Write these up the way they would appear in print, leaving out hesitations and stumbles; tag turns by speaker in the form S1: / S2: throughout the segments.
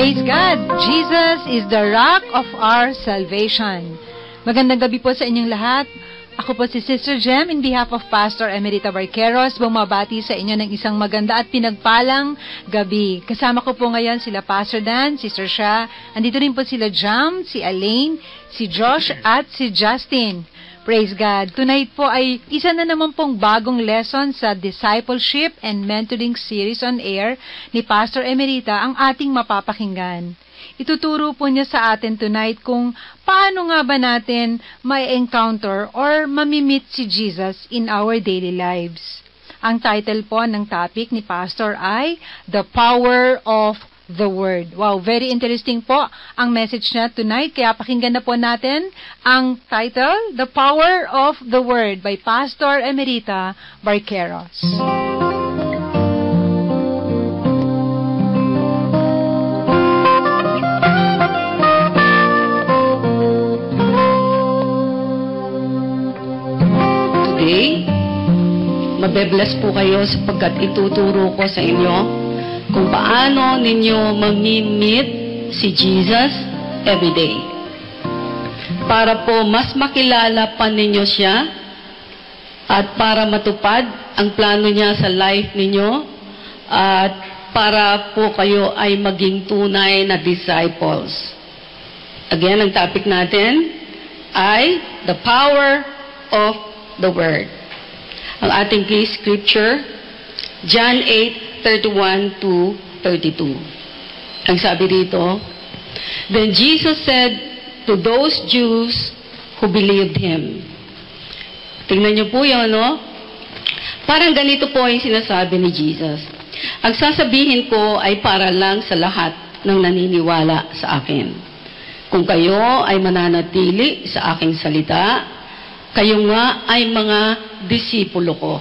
S1: Praise God! Jesus is the rock of our salvation. Magandang gabi po sa inyong lahat. Ako po si Sister Jem in behalf of Pastor Emerita Barqueros, bumabati sa inyo ng isang maganda at pinagpalang gabi. Kasama ko po ngayon sila Pastor Dan, Sister Sha, andito rin po sila Jam, si Elaine, si Josh at si Justin. Praise God! Tonight po ay isa na naman pong bagong lesson sa Discipleship and Mentoring Series on Air ni Pastor Emerita ang ating mapapakinggan. Ituturo po niya sa atin tonight kung paano nga ba natin may encounter or mamimit si Jesus in our daily lives. Ang title po ng topic ni Pastor ay The Power of the Word. Wow, very interesting po ang message niya tonight. Kaya pakinggan na po natin ang title, The Power of the Word by Pastor Emerita Barqueros.
S2: Today, mabe-bless po kayo sapagkat ituturo ko sa inyo kung paano ninyo mamimit si Jesus everyday. Para po mas makilala pa ninyo siya at para matupad ang plano niya sa life ninyo at para po kayo ay maging tunay na disciples. Again, ang topic natin ay the power of the Word. Ang ating key scripture, John 8:31 to 32. Ang sabi dito, Then Jesus said to those Jews who believed Him. Tingnan niyo po yun, no? Parang ganito po yung sinasabi ni Jesus. Ang sasabihin ko ay para lang sa lahat ng naniniwala sa akin. Kung kayo ay mananatili sa aking salita, kayo nga ay mga disipulo ko.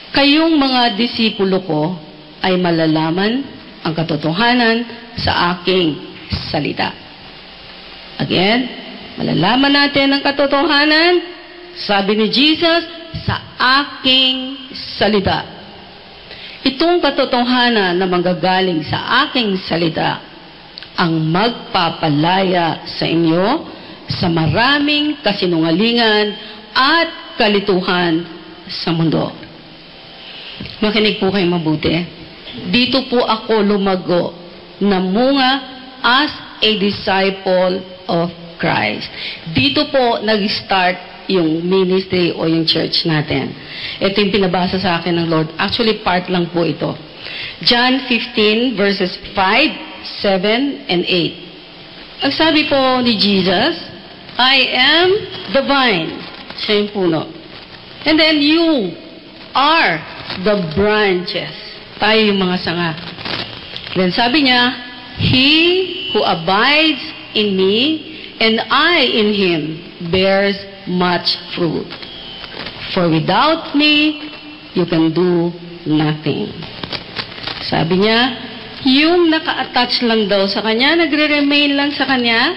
S2: Kayong mga disipulo ko ay malalaman ang katotohanan sa aking salita. Again, malalaman natin ang katotohanan, sabi ni Jesus, sa aking salita. Itong katotohanan na manggagaling sa aking salita ang magpapalaya sa inyo sa maraming kasinungalingan at kalituhan sa mundo. Makinig po kayo mabuti. Dito po ako lumago na munga as a disciple of Christ. Dito po nag-start yung ministry o yung church natin. Ito yung pinabasa sa akin ng Lord. Actually, part lang po ito. John 15 verses 5, 7, and 8. Ang sabi po ni Jesus, I am the vine. Siya yung puno. And then you are the branches. Tayo yung mga sanga. Then sabi niya, He who abides in me and I in him bears much fruit. For without me, you can do nothing. Sabi niya, yung naka-attach lang daw sa kanya, nagre-remain lang sa kanya,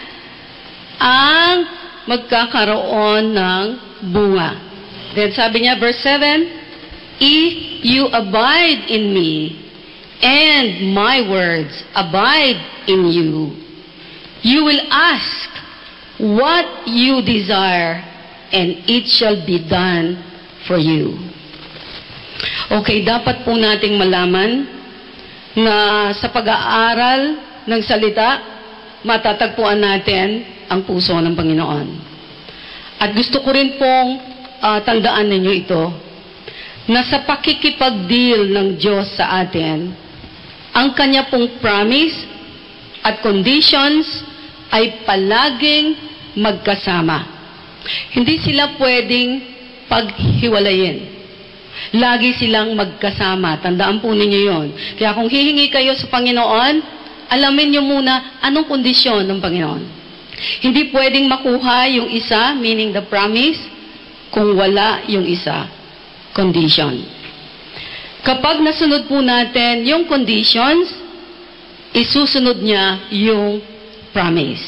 S2: ang magkakaroon ng bunga. Then sabi niya, verse 7, If you abide in me, and my words abide in you, you will ask what you desire, and it shall be done for you. Okay, dapat po nating malaman na sa pag-aaral ng salita, matatagpuan natin ang puso ng Panginoon. At gusto ko rin pong tandaan ninyo ito, na sa pakikipag-deal ng Diyos sa atin, ang Kanya pong promise at conditions ay palaging magkasama. Hindi sila pwedeng paghiwalayin. Lagi silang magkasama. Tandaan po ninyo yon. Kaya kung hihingi kayo sa Panginoon, alamin nyo muna anong kondisyon ng Panginoon. Hindi pwedeng makuha yung isa, meaning the promise, kung wala yung isa, condition. Kapag nasunod po natin yung conditions, isusunod niya yung promise.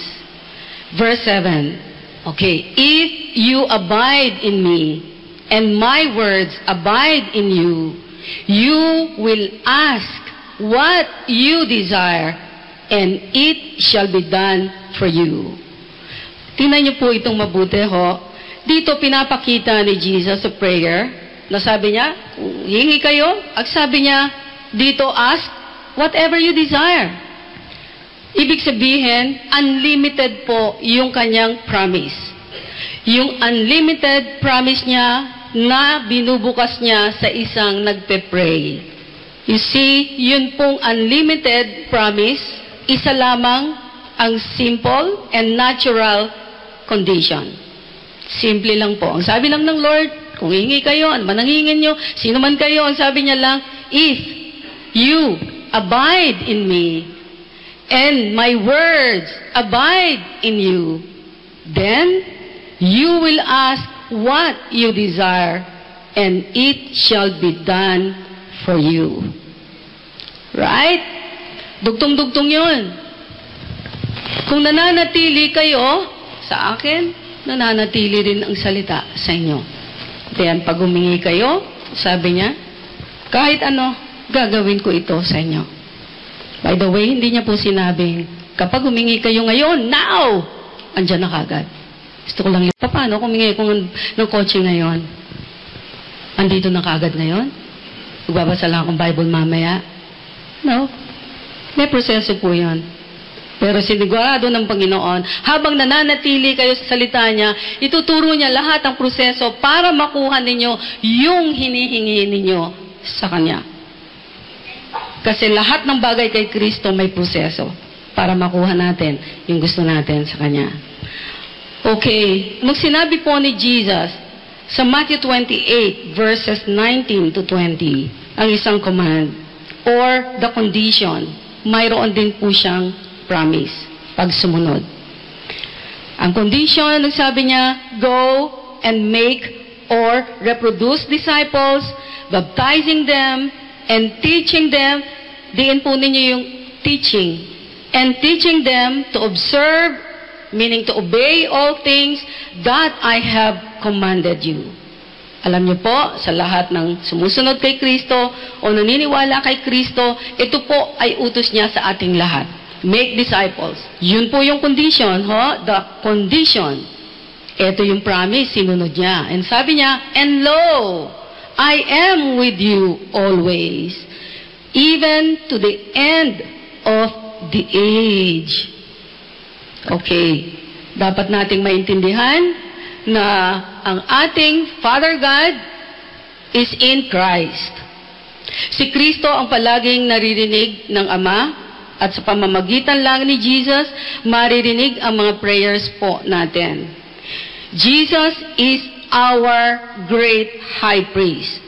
S2: Verse 7, okay, If you abide in me, and my words abide in you, you will ask what you desire, and it shall be done for you. Tingnan niyo po itong mabuti ho. Dito pinapakita ni Jesus sa prayer na sabi niya, hingi kayo. At sabi niya, dito ask whatever you desire. Ibig sabihin, unlimited po yung kanyang promise. Yung unlimited promise niya na binubukas niya sa isang nagpe-pray. You see, yun pong unlimited promise, isa lamang ang simple and natural condition. Simple lang po. Ang sabi lang ng Lord, kung hingi kayo, ano man ang hingin nyo, sino man kayo, ang sabi niya lang, if you abide in me, and my words abide in you, then you will ask what you desire, and it shall be done for you. Right? Dugtong-dugtong yun. Kung nananatili kayo sa akin, nananatili rin ang salita sa inyo. Then, pag humingi kayo, sabi niya, kahit ano, gagawin ko ito sa inyo. By the way, hindi niya po sinabing, kapag humingi kayo ngayon, now, andyan na kagad. Gusto ko lang yung, paano kung humingi ko ng kotse ngayon? Andito na kagad ngayon? Magbabasa lang akong Bible mamaya? No. May proseso po yan. Pero sinigurado ng Panginoon, habang nananatili kayo sa salita niya, ituturo niya lahat ang proseso para makuha ninyo yung hinihingi ninyo sa Kanya. Kasi lahat ng bagay kay Kristo may proseso para makuha natin yung gusto natin sa Kanya. Okay, nung sinabi po ni Jesus sa Matthew 28 verses 19 to 20, ang isang command or the condition, mayroon din po siyang promise pag sumunod. Ang condition, nagsabi niya, go and make or reproduce disciples, baptizing them and teaching them. Diin po ninyo yung teaching. And teaching them to observe, meaning to obey all things that I have commanded you. Alam niyo po, sa lahat ng sumusunod kay Kristo o naniniwala kay Kristo, ito po ay utos niya sa ating lahat. Make disciples. Yun po yung condition, the condition. Ito yung promise, sinunod niya. And sabi niya, and lo, I am with you always, even to the end of the age. Okay, dapat nating maintindihan na ang ating Father God is in Christ. Si Kristo ang palaging naririnig ng Ama, at sa pamamagitan lang ni Jesus, maririnig ang mga prayers po natin. Jesus is our great high priest.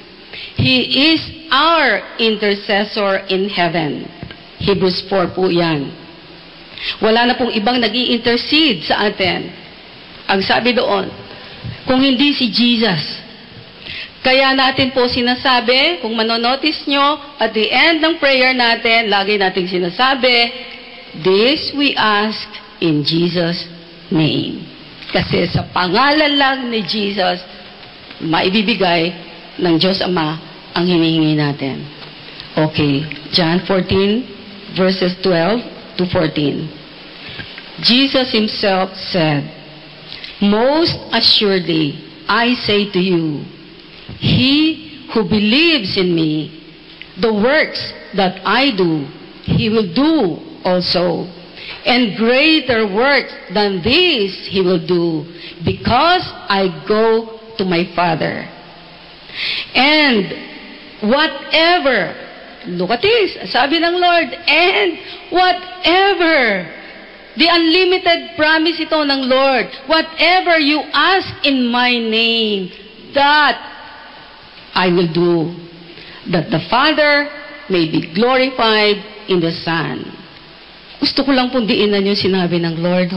S2: He is our intercessor in heaven. Hebrews 4 po yan. Wala na pong ibang nag-i-intercede sa atin. Ang sabi doon, kung hindi si Jesus. Kaya natin po sinasabi, kung manonotice nyo, at the end ng prayer natin, lagi nating sinasabi, this we ask in Jesus' name. Kasi sa pangalan lang ni Jesus, maibibigay ng Diyos Ama ang hinihingi natin. Okay, John 14, verses 12 to 14. Jesus himself said, most assuredly, I say to you, he who believes in me, the works that I do, he will do also. And greater works than these he will do, because I go to my Father. And whatever, look at this, sabi ng Lord, and whatever, the unlimited promise ito ng Lord, whatever you ask in my name, that I will do, that the Father may be glorified in the Son. Gusto ko lang pong diinan yung sinabi ng Lord,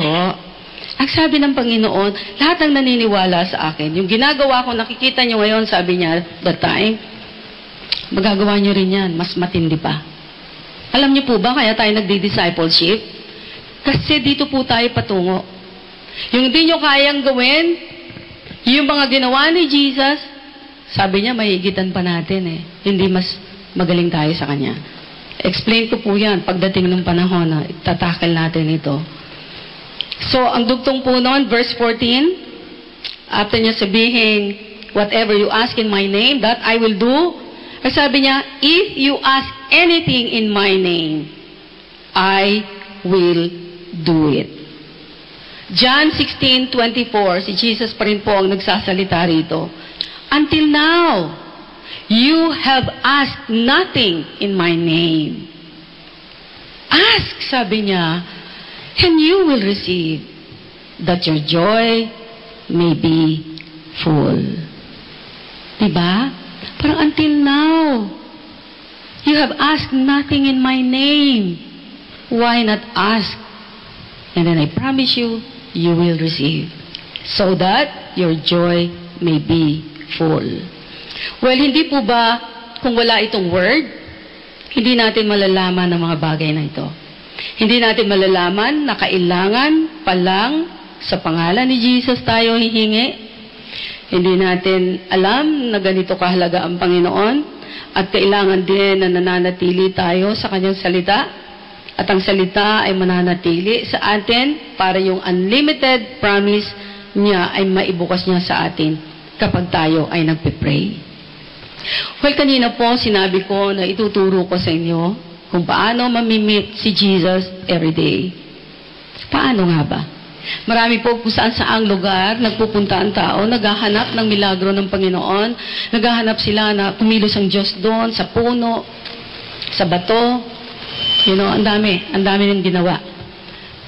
S2: Ang sabi ng Panginoon, lahat ng naniniwala sa akin, yung ginagawa ko, nakikita nyo ngayon, sabi niya, that time, magagawa nyo rin yan, mas matindi pa. Alam niyo po ba, kaya tayo nagdi-discipleship? Kasi dito po tayo patungo. Yung hindi nyo kayang gawin, yung mga ginawa ni Jesus, sabi niya, mahigitan pa natin eh. Hindi mas magaling tayo sa Kanya. Explain ko po yan pagdating ng panahon na tatakal natin ito. So, ang dugtong po noon, verse 14, after niya sabihin, whatever you ask in my name, that I will do. Ay sabi niya, if you ask anything in my name, I will do it. John 16:24, si Jesus pa rin po ang nagsasalita rito. Until now, you have asked nothing in my name. Ask, sabi niya, and you will receive, that your joy may be full. Diba? Parang until now, you have asked nothing in my name. Why not ask? And then I promise you, you will receive, so that your joy may be full. Well, hindi po ba, kung wala itong word, hindi natin malalaman ang mga bagay na ito. Hindi natin malalaman na kailangan pa lang sa pangalan ni Jesus tayo hihingi. Hindi natin alam na ganito kahalaga ang Panginoon at kailangan din na nananatili tayo sa Kanyang salita at ang salita ay mananatili sa atin para yung unlimited promise niya ay maibukas niya sa atin kapag tayo ay nagpe-pray. Well, kanina po sinabi ko na ituturo ko sa inyo kung paano mamimit si Jesus every day. Paano nga ba? Marami po kung saan-saang lugar nagpupunta ang tao, naghahanap ng milagro ng Panginoon, naghahanap sila na kumilos ang Diyos doon, sa puno, sa bato. Ang dami ng ginawa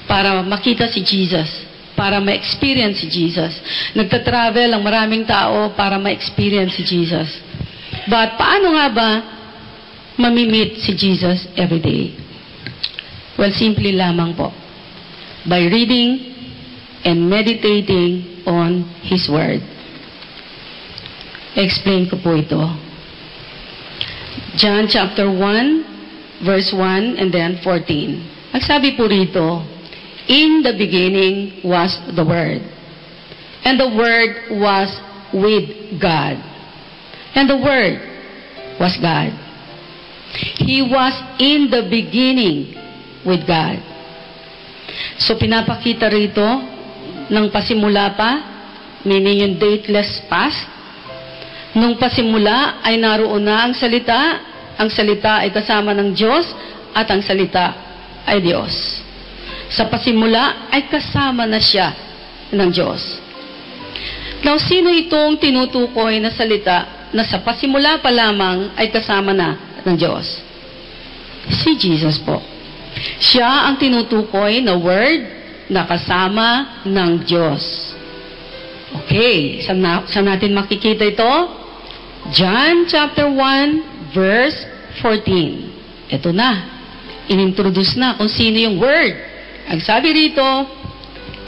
S2: para makita si Jesus, para ma-experience si Jesus. Nagtatravel ang maraming tao para ma-experience si Jesus. But paano nga ba mamimit si Jesus every day? Well, simple lamang po. By reading and meditating on His Word. Explain ko po ito. John chapter 1, verse 1 and then 14. Ang sabi po rito, in the beginning was the Word, and the Word was with God, and the Word was God. He was in the beginning with God. So pinapakita rito ng pasimula pa, meaning yung dateless past. Nung pasimula ay naroon na ang salita ay kasama ng Diyos at ang salita ay Diyos. Sa pasimula ay kasama na siya ng Diyos. Now, sino itong tinutukoy na salita na sa pasimula pa lamang ay kasama na ng Diyos? Si Jesus po. Siya ang tinutukoy na word na kasama ng Diyos. Okay, saan natin makikita ito? John chapter 1, verse 14. Ito na. Inintroduce na kung sino yung word. Ang sabi rito,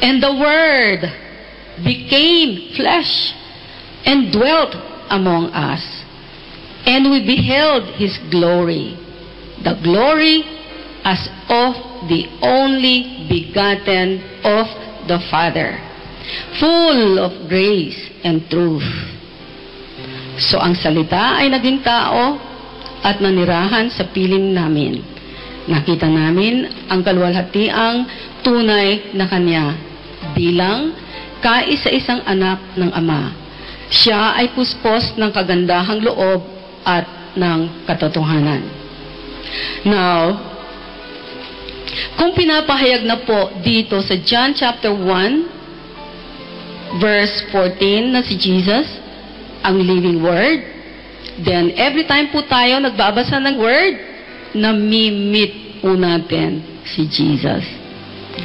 S2: and the Word became flesh and dwelt among us, and we beheld His glory, the glory as of the only begotten of the Father, full of grace and truth. So ang salita ay naging tao at nanirahan sa piling namin. Nakita namin ang kaluwalhatiang tunay na Kanya bilang kaisa-isang anak ng Ama. Siya ay puspos ng kagandahang loob at ng katotohanan. Now, kung pinapahayag na po dito sa John chapter 1, verse 14 na si Jesus, ang living word, then every time po tayo nagbabasa ng word, nami-meet po natin si Jesus.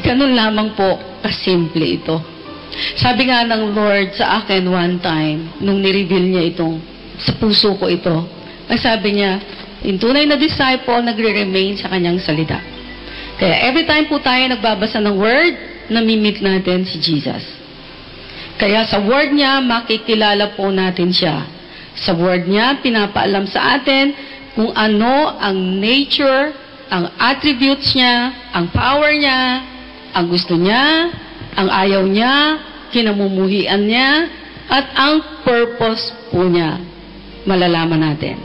S2: Ganun lamang po kasimple ito. Sabi nga ng Lord sa akin one time, nung nireveal niya itong, sa puso ko ito, ang sabi niya, yung tunay na disciple, nagre-remain sa kanyang salita. Kaya every time po tayo nagbabasa ng word, nami-meet natin si Jesus. Kaya sa word niya, makikilala po natin siya. Sa word niya, pinapaalam sa atin kung ano ang nature, ang attributes niya, ang power niya, ang gusto niya, ang ayaw niya, kinamumuhian niya, at ang purpose po niya. Malalaman natin.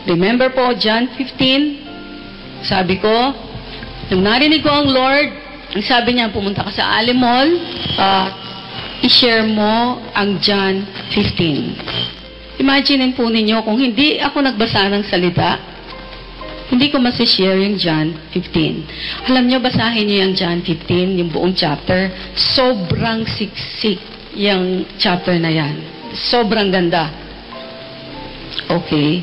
S2: Remember po, John 15, Sabi ko, nung narinig ko ang Lord, ang sabi niya, pumunta ka sa Alimol, i-share mo ang John 15. Imagine po ninyo, kung hindi ako nagbasa ng salita, hindi ko masishare yung John 15. Alam nyo, basahin nyo yung John 15, yung buong chapter. Sobrang siksik yung chapter na yan. Sobrang ganda. Okay.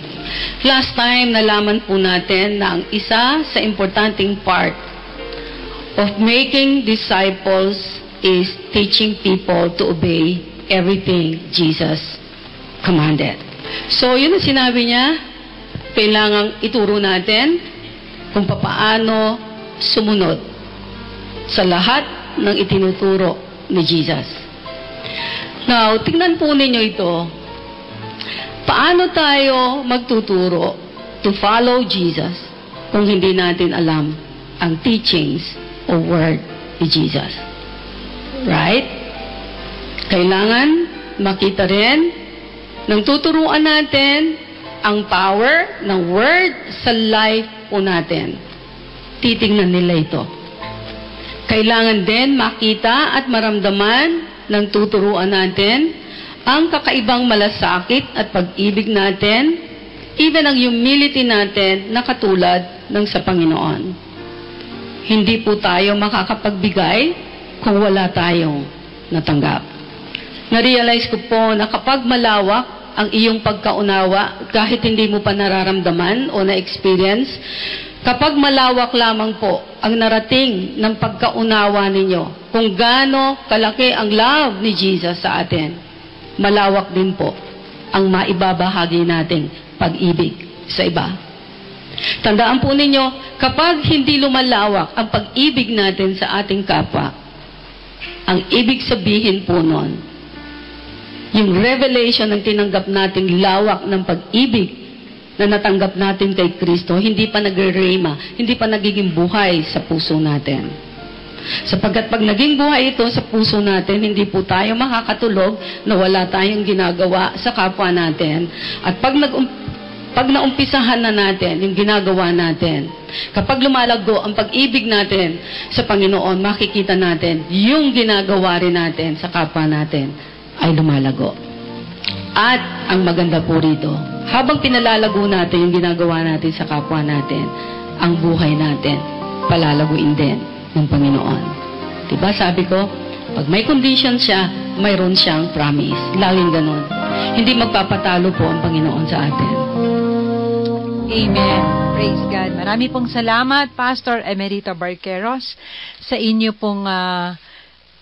S2: Last time, nalaman po natin na ang isa sa importanteng part of making disciples is teaching people to obey everything Jesus commanded. So, yun ang sinabi niya, kailangang ituro natin kung paano sumunod sa lahat ng itinuturo ni Jesus. Now, tingnan po ninyo ito. Paano tayo magtuturo to follow Jesus kung hindi natin alam ang teachings o word ni Jesus? Right? Kailangan makita rin nang tuturuan natin ang power ng word sa life po natin. Titingnan nila ito. Kailangan din makita at maramdaman ng tuturuan natin ang kakaibang malasakit at pag-ibig natin, even ang humility natin na katulad ng sa Panginoon. Hindi po tayo makakapagbigay kung wala tayong natanggap. Na-realize ko po na kapag malawak ang iyong pagkaunawa, kahit hindi mo pa nararamdaman o na-experience, kapag malawak lamang po ang narating ng pagkaunawa ninyo, kung gaano kalaki ang love ni Jesus sa atin, malawak din po ang maibabahagi nating pag-ibig sa iba. Tandaan po ninyo, kapag hindi lumalawak ang pag-ibig natin sa ating kapwa, ang ibig sabihin po nun, yung revelation ng tinanggap nating lawak ng pag-ibig na natanggap natin kay Kristo, hindi pa nagre-rema, hindi pa nagiging buhay sa puso natin. Sapagkat pag naging buhay ito sa puso natin, hindi po tayo makakatulog na wala tayong ginagawa sa kapwa natin. At pag naumpisahan na natin yung ginagawa natin, kapag lumalago ang pag-ibig natin sa Panginoon, makikita natin yung ginagawa rin natin sa kapwa natin ay lumalago. At ang maganda po rito, habang pinalalago natin yung ginagawa natin sa kapwa natin, ang buhay natin palalaguin din ng Panginoon. Diba sabi ko, pag may condition siya, mayroon siyang promise. Laging ganun. Hindi magpapatalo po ang Panginoon sa atin.
S1: Amen. Praise God. Marami pong salamat, Pastor Emerita Barqueros, sa inyo pong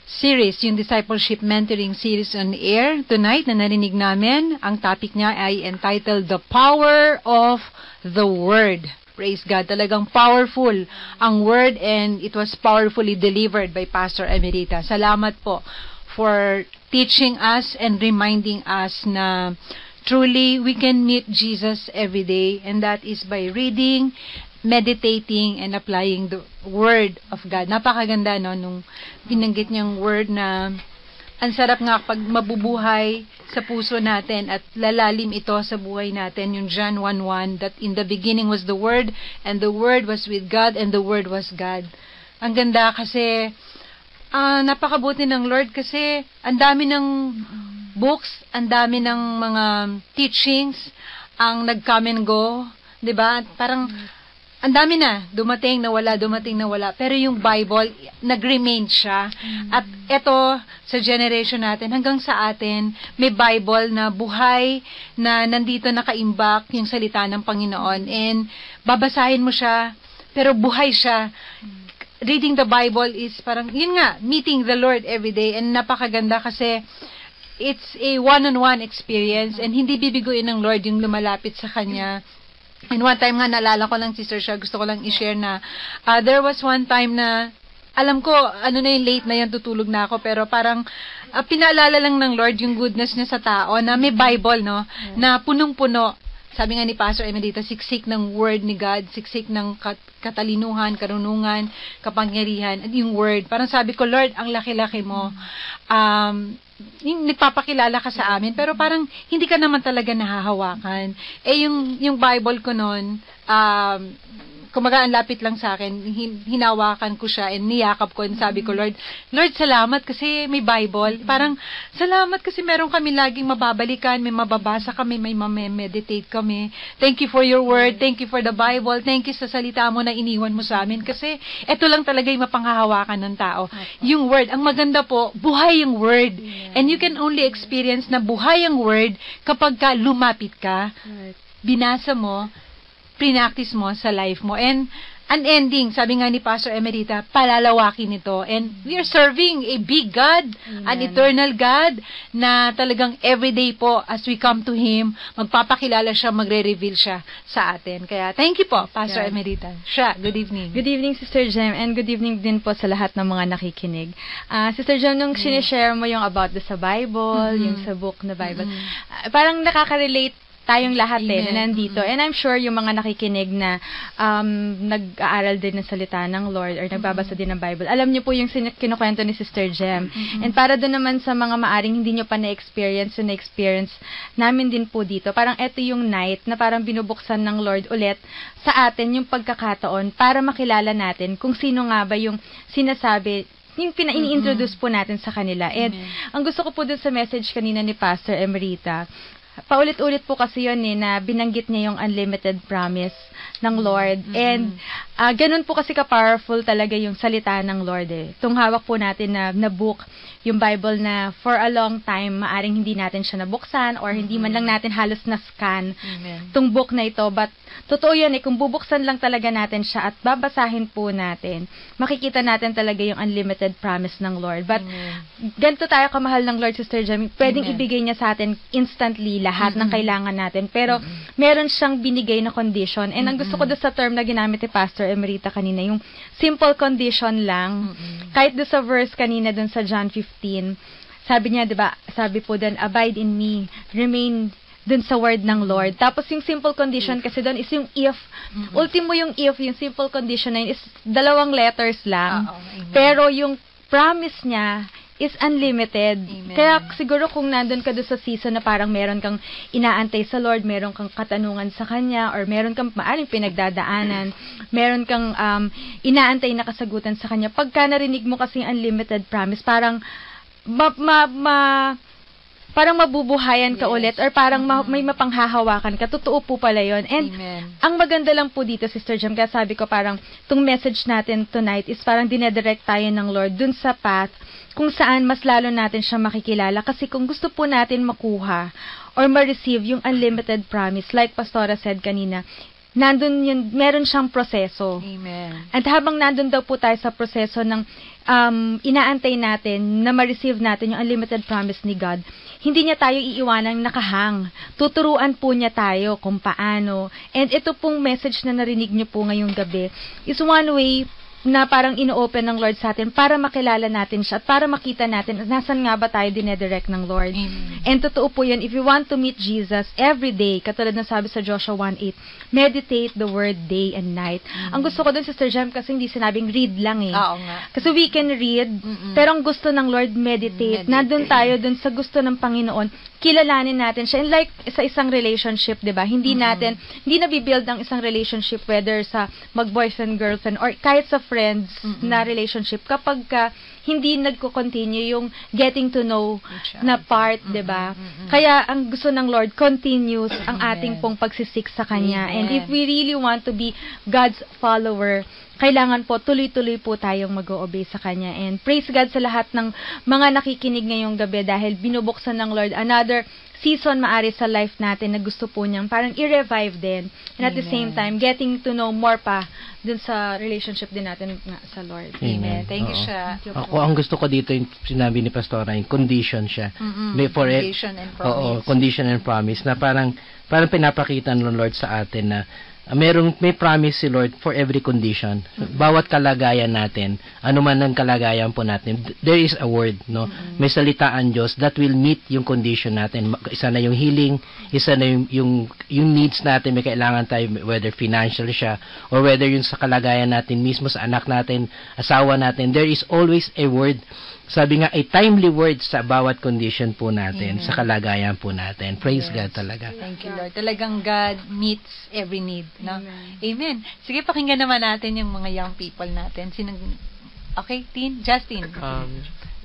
S1: series, yung Discipleship Mentoring Series on Air tonight na narinig namin. Ang topic niya ay entitled The Power of the Word. Praise God. Talagang powerful ang Word and it was powerfully delivered by Pastor Emerita. Salamat po for teaching us and reminding us na truly we can meet Jesus every day, and that is by reading, meditating, and applying the Word of God. Napakaganda, no, nung binanggit niyang word na ang sarap nga pag mabubuhay sa puso natin at lalalim ito sa buhay natin. Yung John 1:1, that in the beginning was the Word, and the Word was with God, and the Word was God. Ang ganda kasi, napakabuti ng Lord kasi ang dami ng books, ang dami ng mga teachings, ang nag-come and go, 'di ba? Parang ang dami na, dumating na wala, pero yung Bible, nag-remain siya. At eto, sa generation natin, hanggang sa atin, may Bible na buhay, na nandito nakaimbak yung salita ng Panginoon. And babasahin mo siya, pero buhay siya. Reading the Bible is parang, yun nga, meeting the Lord every day. And napakaganda kasi, it's a one-on-one experience, and hindi bibiguin ng Lord yung lumalapit sa Kanya. And one time nga, naalala ko lang, Sister Shah, gusto ko lang i-share na, there was one time na, alam ko, ano na yung late na yan, tutulog na ako, pero parang, pinaalala lang ng Lord yung goodness niya sa tao, na may Bible, no, na punong-puno. Sabi nga ni Pastor Emerita, siksik ng Word ni God, siksik ng katalinuhan, karunungan, kapangyarihan, at yung Word. Parang sabi ko, Lord, ang laki-laki mo. Yung nagpapakilala ka sa amin, pero parang hindi ka naman talaga nahahawakan. Eh, yung Bible ko noon, kumaga ang lapit lang sa akin, hinawakan ko siya and niyakap ko and sabi ko, Lord, salamat kasi may Bible. Parang, salamat kasi meron kami laging mababalikan, may mababasa kami, may meditate kami. Thank you for your word, thank you for the Bible, thank you sa salita mo na iniwan mo sa amin kasi ito lang talaga yung mapanghahawakan ng tao. Yung word, ang maganda po, buhay yung word. And you can only experience na buhay ang word kapag lumapit ka, binasa mo, practice mo sa life mo. And unending, sabi nga ni Pastor Emerita, palalawakin ito. And we are serving a big God, an eternal God, na talagang everyday po, as we come to Him, magpapakilala siya, magre-reveal siya sa atin. Kaya, thank you po, Pastor Emerita. Siya, good evening.
S3: Good evening, Sister Jem, and good evening din po sa lahat ng mga nakikinig. Sister Jem, nung sinishare mo yung about sa Bible, yung sa book na Bible, parang nakaka-relate tayong lahat na nandito. And I'm sure yung mga nakikinig na nag-aaral din ng salita ng Lord or nagbabasa din ng Bible, alam niyo po yung kinukwento ni Sister Jem. And para doon naman sa mga maaring hindi niyo pa na-experience, so na-experience namin din po dito. Parang ito yung night na parang binubuksan ng Lord ulit sa atin yung pagkakataon para makilala natin kung sino nga ba yung sinasabi, yung ini-introduce po natin sa kanila. And ang gusto ko po dun sa message kanina ni Pastor Emerita, paulit-ulit po kasi yun na binanggit niya yung unlimited promise ng Lord. And ganun po kasi ka-powerful talaga yung salita ng Lord Itong hawak po natin na book, yung Bible na for a long time, maaring hindi natin siya nabuksan or hindi man lang natin halos na-scan itong book na ito. But totoo yan kung bubuksan lang talaga natin siya at babasahin po natin, makikita natin talaga yung unlimited promise ng Lord. But ganito tayo kamahal ng Lord, Sister Jamie, pwedeng ibigay niya sa atin instantly lahat ng kailangan natin. Pero meron siyang binigay na condition. And ang gusto ko doon sa term na ginamit ni Pastor Emerita kanina, yung simple condition lang. Kahit doon sa verse kanina doon sa John 15, sabi niya, 'di ba? Sabi po doon, abide in me, remain dun sa word ng Lord. Tapos yung simple condition kasi doon is yung if. Ultimo yung if, yung simple condition na yun is 2 letters lang. Pero yung promise niya is unlimited. Kaya siguro kung nandun ka doon sa season na parang meron kang inaantay sa Lord, meron kang katanungan sa Kanya, or meron kang maaring pinagdadaanan, meron kang inaantay na kasagutan sa Kanya, pagka narinig mo kasi unlimited promise, parang parang mabubuhayan ka ulit or parang may mapanghahawakan ka. Totoo po pala yun. And ang maganda lang po dito, Sister Jem, kaya sabi ko parang itong message natin tonight is parang dinedirect tayo ng Lord dun sa path kung saan mas lalo natin siya makikilala. Kasi kung gusto po natin makuha or ma-receive yung unlimited promise, like Pastora said kanina, nandun yun, meron siyang proseso.
S1: Amen.
S3: At habang nandun daw po tayo sa proseso ng inaantay natin na ma-receive natin yung unlimited promise ni God, hindi niya tayo iiwanang nakahang. Tuturuan po niya tayo kung paano. And ito pong message na narinig niyo po ngayong gabi is one way na parang ino-open ng Lord sa atin para makilala natin siya at para makita natin nasan nga ba tayo dinedirect ng Lord. And totoo po yan, if you want to meet Jesus every day, katulad na sabi sa Joshua 1:8, meditate the word day and night. Ang gusto ko dun, Sister Jem, kasi hindi sinabing read lang
S1: Oo nga.
S3: Kasi we can read, pero ang gusto ng Lord, meditate. Nandun tayo dun sa gusto ng Panginoon, kilalanin natin siya. And like sa isang relationship, 'di ba? Hindi na bibuild ang isang relationship whether sa mag-boyfriend, girlfriend or kahit sa friends na relationship kapag hindi nagko-continue yung getting to know na part, 'di ba? Kaya ang gusto ng Lord, continuous ang ating pong pagsisik sa Kanya. And if we really want to be God's follower, kailangan po tuloy-tuloy po tayong mag-o-obey sa Kanya. And praise God sa lahat ng mga nakikinig ngayong gabi dahil binubuksan ng Lord another season maari sa life natin na gusto po niyang parang i-revive din. And at the same time, getting to know more pa dun sa relationship din natin sa Lord.
S1: Amen. Thank you siya.
S4: Ako, ang gusto ko dito yung sinabi ni Pastora, yung condition siya.
S1: Condition and promise.
S4: Oo, condition and promise na parang pinapakita ng Lord sa atin na may promise si Lord for every condition. Bawat kalagayan natin, ano man ang kalagayan po natin, there is a word, no? May salita ang Diyos that will meet yung condition natin. Isa na yung healing, isa na yung yung needs natin, may kailangan tayo, whether financial siya, or whether yung sa kalagayan natin mismo, sa anak natin, asawa natin, there is always a word, sabi nga, a timely word sa bawat condition po natin, sa kalagayan po natin. Praise God talaga.
S1: Thank you, Lord. Talagang God meets every need. No? Amen. Sige, pakinggan naman natin yung mga young people natin. Okay, Justin.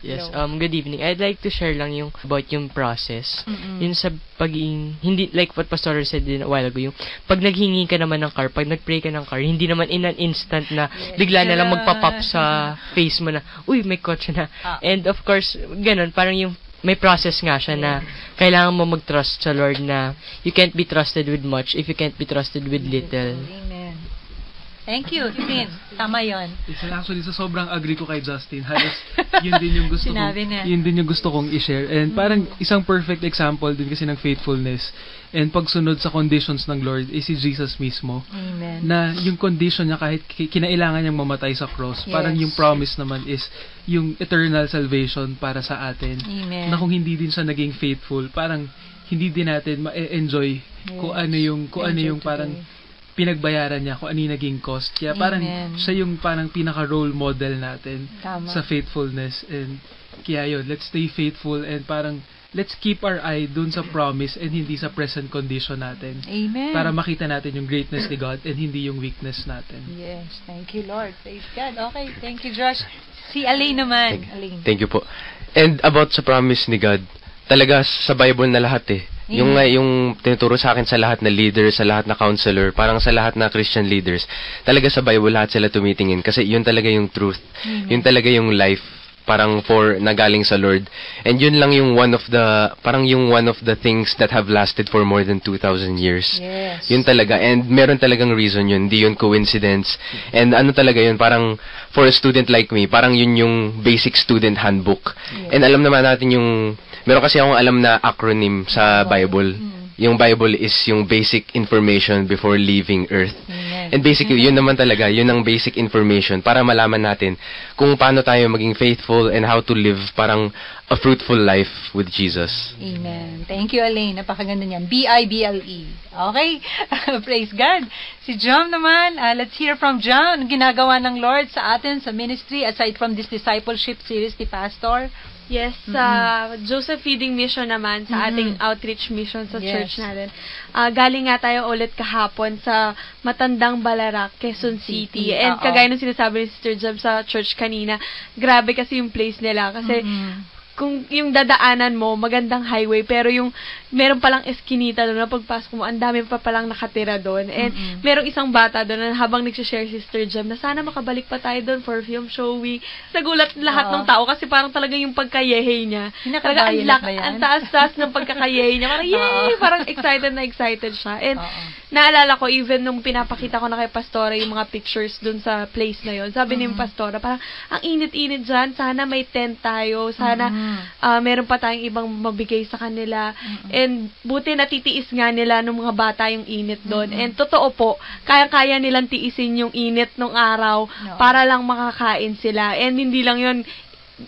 S5: Yes, good evening. I'd like to share lang yung about yung process. Yung sa pagiging, hindi, like what Pastor said din a while ago, yung pag naghingi ka naman ng car, pag nagpray ka ng car, hindi naman in an instant na bigla na lang magpa-pop sa face mo na, uy, may kotse na. And of course, ganun, parang yung may process nga siya na kailangan mo mag-trust sa Lord na you can't be trusted with much if you can't be trusted with little.
S1: Amen. Thank you, Tin. Tama yun.
S6: Actually, sa sobrang agree ko kay Justin, halos yun din yung gusto
S1: Sinabi niya.
S6: yun din yung gusto kong i-share. And parang isang perfect example din kasi ng faithfulness and pagsunod sa conditions ng Lord is si Jesus mismo.
S1: Amen.
S6: Na yung condition niya kahit kinailangan niyang mamatay sa cross, parang yung promise naman is yung eternal salvation para sa atin.
S1: Amen.
S6: Na kung hindi din siya naging faithful, parang hindi din natin ma-enjoy kung ano yung parang pinagbayaran niya, kung ano yung naging cost. Kaya parang siya yung parang pinaka-role model natin sa faithfulness. And kaya yun, let's stay faithful and parang let's keep our eye dun sa promise and hindi sa present condition natin.
S1: Amen.
S6: Para makita natin yung greatness ni God and hindi yung weakness natin.
S1: Yes, thank you, Lord. Praise God. Okay, thank you, Josh. Si Alain naman.
S7: Thank you po. And about sa promise ni God, talaga sa Bible na lahat Yung tinuturo sa akin sa lahat na leaders, sa lahat na counselor, parang sa lahat na Christian leaders, talaga sa Bible lahat sila tumitingin kasi yun talaga yung truth. Yun talaga yung life parang nagaling sa Lord. And yun lang yung one of the things that have lasted for more than 2,000 years.
S1: Yes.
S7: Yun talaga. And meron talagang reason yun. Hindi yun coincidence. And ano talaga yun, parang for a student like me, parang yun yung basic student handbook. And alam naman natin meron kasi akong alam na acronym sa Bible. Yung Bible is yung basic information before leaving earth. And basically, yun naman talaga, yun ang basic information para malaman natin kung paano tayo maging faithful and how to live parang a fruitful life with Jesus.
S1: Amen. Thank you, Alain. Napakaganda niyan. B-I-B-L-E. Okay? Praise God. Si John naman, let's hear from John. Ginagawa ng Lord sa atin sa ministry aside from this discipleship series ni Pastor.
S8: Yes, sa Joseph Feeding Mission naman, sa ating outreach mission sa church natin. Galing nga tayo ulit kahapon sa Matandang Ballarat, Quezon City. And kagaya ng sinasabi ni Sister Jam sa church kanina, grabe kasi yung place nila. Kasi kung yung dadaanan mo, magandang highway, pero yung meron palang eskinita doon na pagpasok mo, ang dami pa palang nakatira doon. And merong isang bata doon na habang nagsishare si Sister Jam na sana makabalik pa tayo doon for film showing. Nagulat lahat ng tao kasi parang talaga yung pagkayehe niya. Talaga ang taas-taas ng pagkakayehe niya. Parang yay! Parang excited siya. And naalala ko, even nung pinapakita ko na kay Pastora yung mga pictures doon sa place na yon, sabi ni Pastora, parang ang init-init dyan, sana may tent tayo, sana meron pa tayong ibang mabigay sa kanila. And buti natitiis nga nila ng mga bata yung init doon. And totoo po, kaya-kaya nilang tiisin yung init ng araw para lang makakain sila. And hindi lang yun,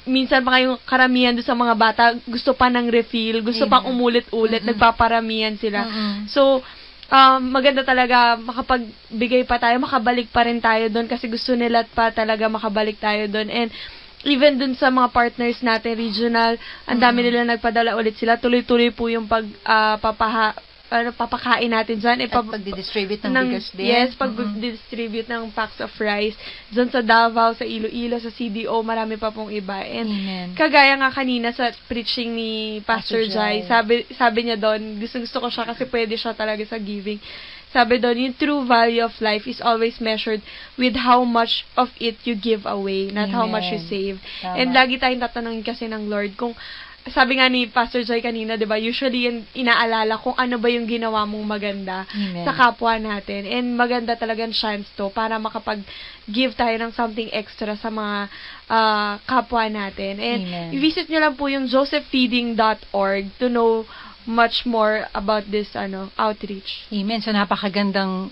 S8: minsan pa kayong karamihan doon sa mga bata, gusto pa ng refill, gusto pang umulit-ulit, nagpaparamihan sila. So, maganda talaga makapagbigay pa tayo, makabalik pa rin tayo doon kasi gusto nila pa talaga makabalik tayo doon. And even dun sa mga partners natin, regional, ang dami nila nagpadala ulit sila. Tuloy-tuloy po yung papakain natin dyan.
S1: Pag-distribute ng bigas din.
S8: Yes, pag-distribute ng packs of rice. Dyan sa Davao, sa Iloilo, sa CDO, marami pa pong iba. And kagaya nga kanina sa preaching ni Pastor Jai, sabi niya doon, gusto ko siya kasi pwede siya talaga sa giving. Sabi doon, yung true value of life is always measured with how much of it you give away, not how much you save. And lagi tayong tatanungin kasi ng Lord kung, sabi nga ni Pastor Joy kanina, diba, usually inaalala kung ano ba yung ginawa mong maganda sa kapwa natin. And maganda talagang chance to para makapag-give tayo ng something extra sa mga kapwa natin. And i-visit nyo lang po yung josephfeeding.org to know much more about this outreach.
S1: Amen. So napakagandang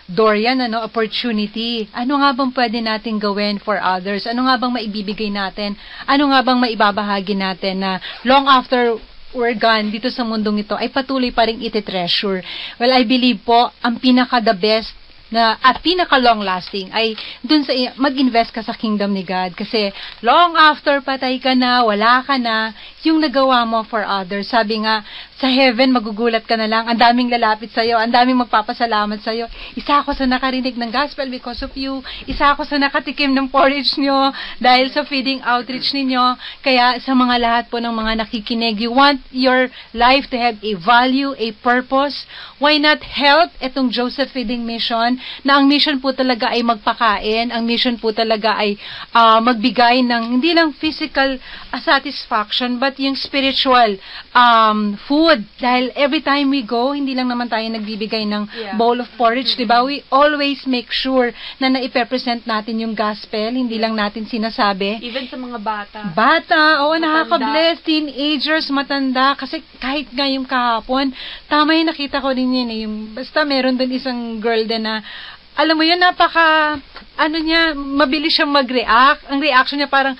S1: door yan, opportunity. Ano nga bang pwede natin gawin for others? Ano nga bang maibibigay natin? Ano nga bang maibabahagi natin na long after we're gone dito sa mundong ito, ay patuloy pa rin iti-treasure. Well, I believe po, ang pinaka-the best at pinaka-long lasting ay dun sa mag-invest ka sa kingdom ni God, kasi long after patay ka na, wala ka na, yung nagawa mo for others. Sabi nga, sa heaven, magugulat ka na lang, ang daming lalapit sa'yo, ang daming magpapasalamat sa'yo. Isa ako sa nakarinig ng gospel because of you. Isa ako sa nakatikim ng porridge nyo dahil sa feeding outreach ninyo. Kaya sa mga lahat po ng mga nakikinig, you want your life to have a value, a purpose. Why not help itong Joseph Feeding Mission, na ang mission po talaga ay magpakain, ang mission po talaga ay magbigay ng hindi lang physical satisfaction, but yung spiritual food. Dahil every time we go, hindi lang naman tayo nagbibigay ng bowl of porridge, diba? We always make sure na naipepresent natin yung gospel, hindi lang natin sinasabi.
S8: Even sa mga bata.
S1: Bata, nakaka-bless, teenagers, matanda, kasi kahit nga yung kahapon, tama yung nakita ko din yun, yung, basta meron dun isang girl din na, alam mo yun, mabilis siyang mag-react. Ang reaction niya para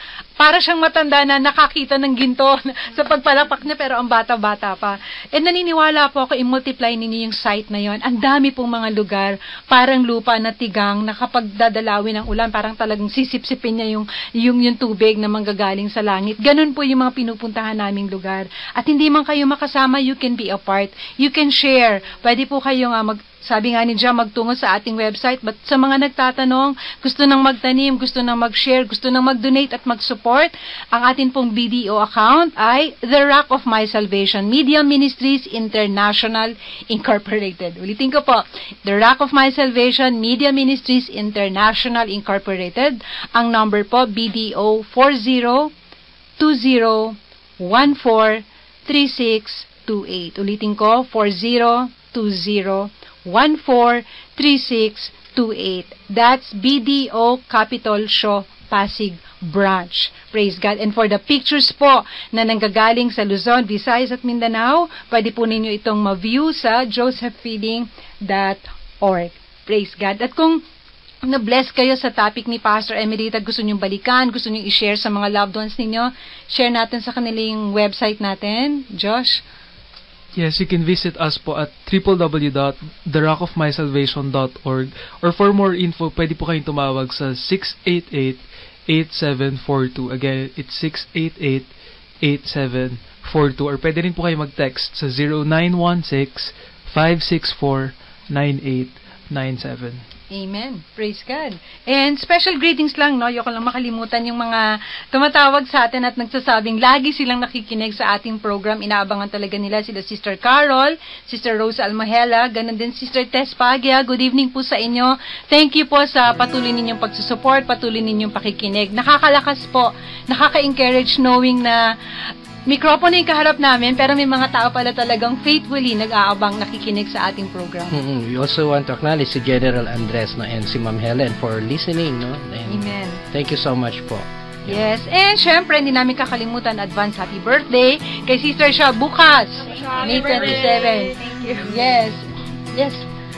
S1: siyang matanda na nakakita ng ginto sa pagpalapak niya, pero ang bata-bata pa. And naniniwala po ako, i-multiply ninyo yung site na yon. Ang dami pong mga lugar, parang lupa na tigang, na kapag dadalawin ng ulan, parang talagang sisip-sipin niya yung tubig na manggagaling sa langit. Ganun po yung mga pinupuntahan naming lugar. At hindi man kayo makasama, you can be a part. You can share. Pwede po kayo nga sabi nga ni Jam, magtungo sa ating website. But sa mga nagtatanong, gusto nang magtanim, gusto nang mag-share, gusto nang mag-donate at mag-support, ang atin pong BDO account ay The Rock of My Salvation, Media Ministries International Incorporated. Ulitin ko po, The Rock of My Salvation, Media Ministries International Incorporated. Ang number po, BDO 4020143628. Ulitin ko, 4020143628. That's BDO Capitol Show Pasig Branch. Praise God. And for the pictures po na nanggagaling sa Luzon, Visayas at Mindanao, pwede po ninyo itong ma-view sa josephfeeding.org. Praise God. At kung na-bless kayo sa topic ni Pastor Emerita, gusto nyong balikan, gusto nyong i-share sa mga loved ones ninyo, share natin sa kanilang website natin. Josh?
S6: Yes, you can visit us po at www.therockofmysalvation.org, or for more info, pwede po kayong tumawag sa 688-8742. Again, it's 688-8742. Or pwede rin po kayo mag-text sa 0916-564-9897.
S1: Amen. Praise God. And special greetings lang, no? Ayoko lang makalimutan yung mga tumatawag sa atin at nagsasabing lagi silang nakikinig sa ating program. Inaabangan talaga nila sila Sister Carol, Sister Rose Almahela, ganun din Sister Tess Pagia. Good evening po sa inyo. Thank you po sa patuloy ninyong pagsusupport, patuloy ninyong pakikinig. Nakakalakas po, nakaka-encourage knowing na mikropono yung kaharap namin, pero may mga tao pala talagang faithfully nag-aabang nakikinig sa ating program.
S4: We also want to acknowledge si General Andres, no, and si Ma'am Helen for listening. No? And
S1: amen.
S4: Thank you so much po.
S1: Yes, and syempre, hindi namin kakalimutan advance happy birthday kay Sister Sha bukas, May 27.
S8: Thank you.
S1: Yes.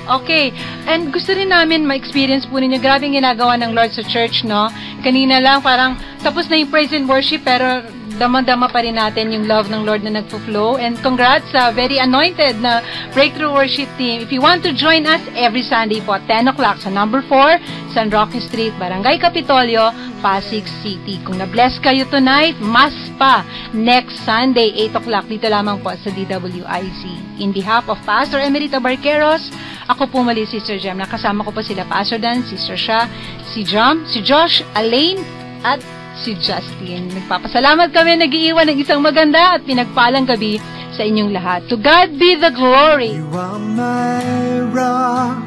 S1: Okay. And gusto rin namin ma-experience po ninyo, grabe yung ginagawa ng Lord sa church, no? Kanina lang, parang tapos na yung praise and worship, pero dama-dama pa rin natin yung love ng Lord na nagpo-flow. And congrats sa very anointed na Breakthrough Worship Team. If you want to join us every Sunday po, 10 o'clock sa number 4, San Roque Street, Barangay Capitolio, Pasig City. Kung na-bless kayo tonight, mas pa next Sunday, 8 o'clock, dito lamang po sa DWIC. In behalf of Pastor Emerita Barqueros, ako po muli, Sister Jem. Nakasama ko po sila, Pastor Dan, Sister Sha, si Jam, si Josh, Alaine, at si Justin. Nagpapasalamat kami, nag-iiwan ng isang maganda at pinagpalang gabi sa inyong lahat. To God be the glory.
S9: You are my rock,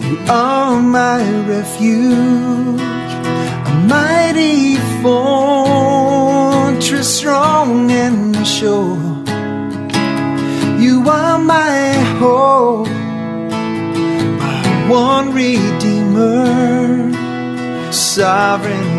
S9: you are my refuge, a mighty fortress strong and sure. You are my hope, my one Redeemer, sovereign